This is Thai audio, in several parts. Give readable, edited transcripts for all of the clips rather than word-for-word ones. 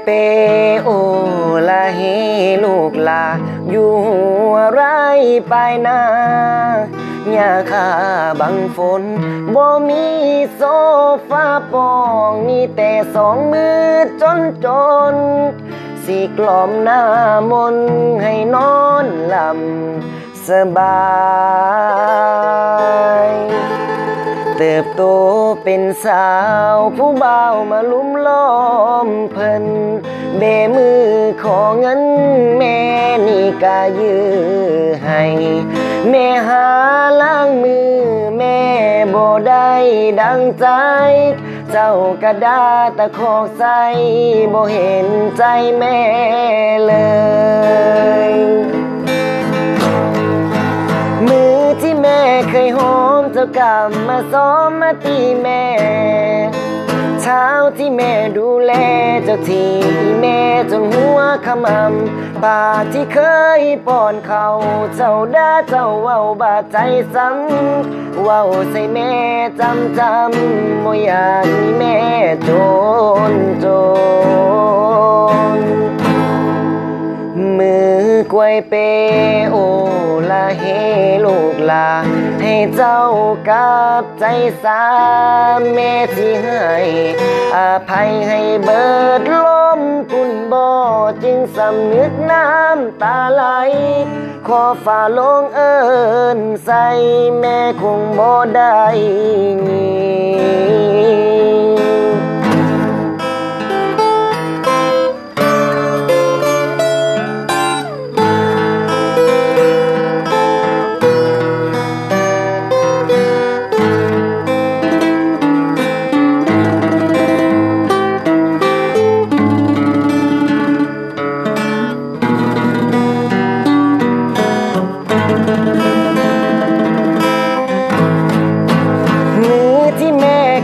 เปโอละเฮลูกลาอยู่หัวไรปลายนาหญ้าคาบังฝนบ่มีโซฟาปองมีแต่สองมือจนสิกล่อมหน้ามนให้นอนหลับสบายเติบโตเป็นสาวผู้บ่าวมาลุ่มล้อมเพิ่นเบมือขอเงินแม่นี่กะยื้อให้แม่หาล้างมือแม่บ่ได้ดังใจเจ้ากระดาตะคอกใส่บ่เห็นใจแม่เลยมือที่แม่เคยหอมเจ้ากำมาซ้อมมาตีแม่เช้าที่แม่ดูแลเจ้าที่แม่จนหัวขมำปากที่เคยป้อนเขาเจ้าด่าเจ้าเว้าบาดใจซ้ำเว้าใส่แม่จำบ่อยากมีแม่จนมือกล้วยเปโอละเฮลูกลาให้เจ้ากับใจสาแม่ที่ให้อภัยให้เบิดลมคุณบ่จึงสำนึกน้ำตาไหลขอฝ่าลงเอิ้นใส่แม่คงบ่ได้ยิ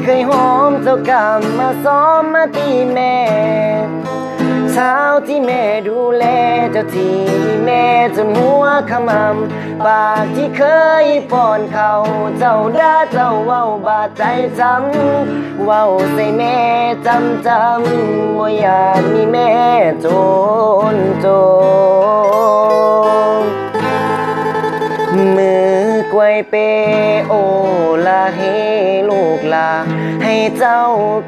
เคยหอมเจ้ากำมาซ้อมมาตีแม่เช้าที่แม่ดูแลเจ้าที่แม่จนหัวขมำปากที่เคยป้อนเขาเจ้าด่าเจ้าเว้าบาดใจซ้ำเว้าใส่แม่จำว่าอยากมีแม่จนมือกล้วยเปโอละเฮลูกลาให้เจ้า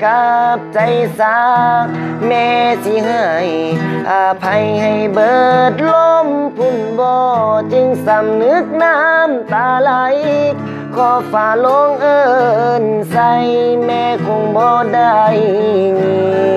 กับใจสาแม่สิให้อภัยให้เบิดลมพุ่นบ่จึงสำนึกน้ำตาไหลขอฝ่าลงเอิ้นใส่แม่คงบ่ได้ยิน